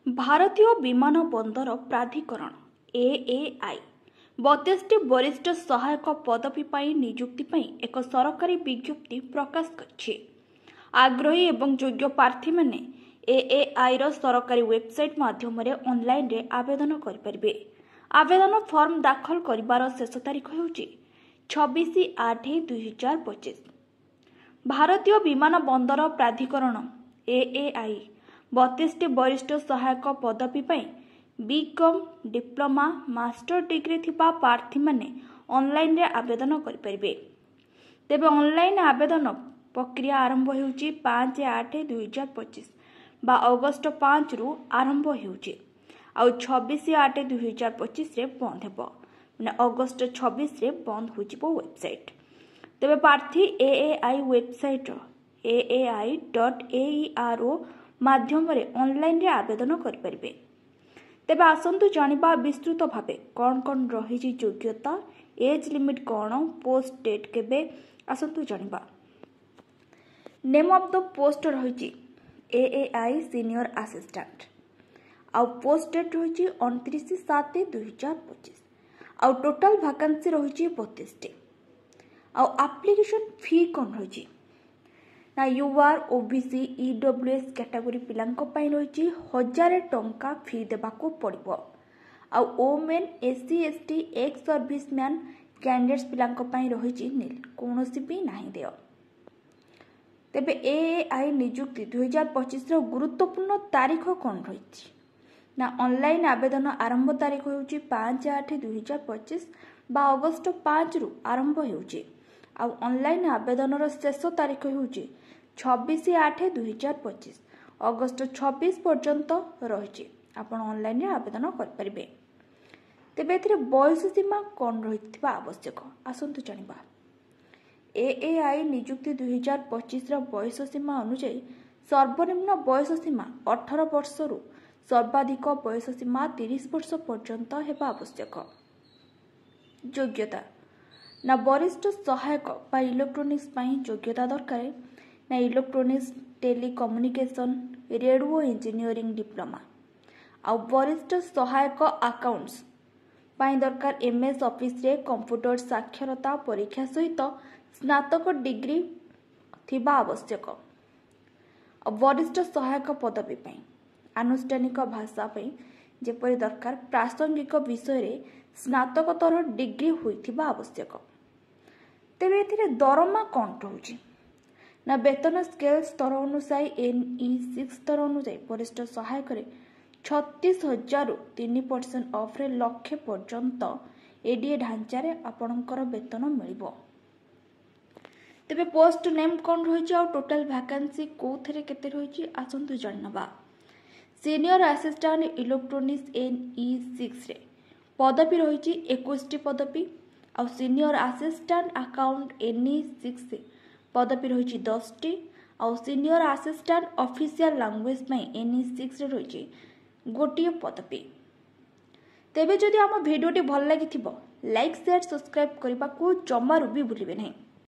भारतीय विमान बंदर प्राधिकरण एएआई 32टी वरिष्ठ सहायक पदवी पर नियुक्ति पर एक सरकारी विज्ञप्ति प्रकाश कर आग्रही एवं योग्य प्रार्थी मैंने एएआई सरकारी वेबसाइट माध्यम ऑनलाइन रे आवेदन करें। आवेदन फॉर्म दाखल करिवार शेष तारीख होउची 26/8/2025। भारतीय विमान बंदर प्राधिकरण एएआई 32टी वरिष्ठ सहायक पदवी पर बीकॉम डिप्लोमा मास्टर डिग्री थिबा प्रार्थी माने ऑनलाइन रे आवेदन करें। तेबे ऑनलाइन आवेदन प्रक्रिया आरंभ होउची 5/8/2025 बा अगस्त 5 रु आरंभ होउची आउ 26/8/2025 रे बंद हेबो माने अगस्त 26 रे बंद होजिबो वेबसाइट। तेबे प्रार्थी एएआई वेबसाइट aai.eiro माध्यम रे ऑनलाइन रे आवेदन करें। तेबे आसंतु जानिबा विस्तृत भावे कौन कौन रही योग्यता एज लिमिट कौन पोस्ट डेट केबे आसंतु जानिबा। नेम ऑफ द पोस्ट रही एएआई सीनियर असिस्टेंट आउ पोस्ट डेट रही 29/7/2025 आउ टोटल वैकेंसी रही 32टी आउ एप्लिकेशन फी कौन रही ना यूआर ओबीसी ईडब्ल्यूएस कैटेगरी पिलांको पई रही 1000 टंका फी देबाको पड़िबो आउ women SC ST ex serviceman candidates पिलांको पई रही नील कोनोसी भी नाही देय। तेबे एएआई नियुक्ति 2025 रो गुरुत्वपूर्ण तारीख कौन रही ना ऑनलाइन आवेदन आरंभ तारीख होउची 5/8/2025 बा अगस्त 5 रु आरंभ होउची आउ ऑनलाइन आवेदन रो शेष तारीख होउची 26/8/2025 अगस्त 26 पर्यंत रही आपण ऑनलाइन रे आवेदन कर परिबे। तेबे एथिरे बयस सीमा कौन रहितबा आवश्यक आसंतु जानिबा। एएआई नियुक्ति 2025 रो बयस सीमा अनुसार सर्वनिम्न बयस सीमा 18 वर्ष रु सर्वाधिक बयस सीमा 30 वर्ष पर्यंत हेबा आवश्यक। योग्यता ना वरिष्ठ सहायक बा इलेक्ट्रोनिक्स पई योग्यता दरकार ना electronics telecommunication radio engineering diploma आ वरिष्ठ सहायक अकाउंट्स पई दरकार एमएस ऑफिस रे कंप्यूटर साक्षरता परीक्षा सहित स्नातक डिग्री थिबा आवश्यक। वरिष्ठ सहायक पदवी पई आनुष्ठानिक भाषा पई जेपरि दरकार प्रासंगिक विषय रे स्नातकोत्तर डिग्री होइथिबा आवश्यक। तेबे एथिरे दरमा कौन रहउची ना वेतन स्केल स्तर अनुसार NE6 स्तर अनुसार वरिष्ठ सहायक रे 36,000 रु 3% ऑफ रे लक्ष्य पर्यंत एडीए ढांचा रे आपणकर वेतन मिलिबो। तेबे पोस्ट नेम कौन रही आ टोटल वैकेंसी कोथरे केते रही आसंतु जानबा। सीनियर असिस्टेंट इलेक्ट्रोनिक्स NE6 रे पदवी रही 21टी पदवी आ सीनियर असिस्टेंट अकाउंट NE6 रे पदवी रही 10टी आ सीनियर असिस्टेंट ऑफिशियल लैंग्वेज में NE6 रे रही गोटिए पदवी। तेबे जदि आम वीडियोटी भल लगी लाइक शेयर सब्सक्राइब करने को जमारू भी भूलिबे नहीं।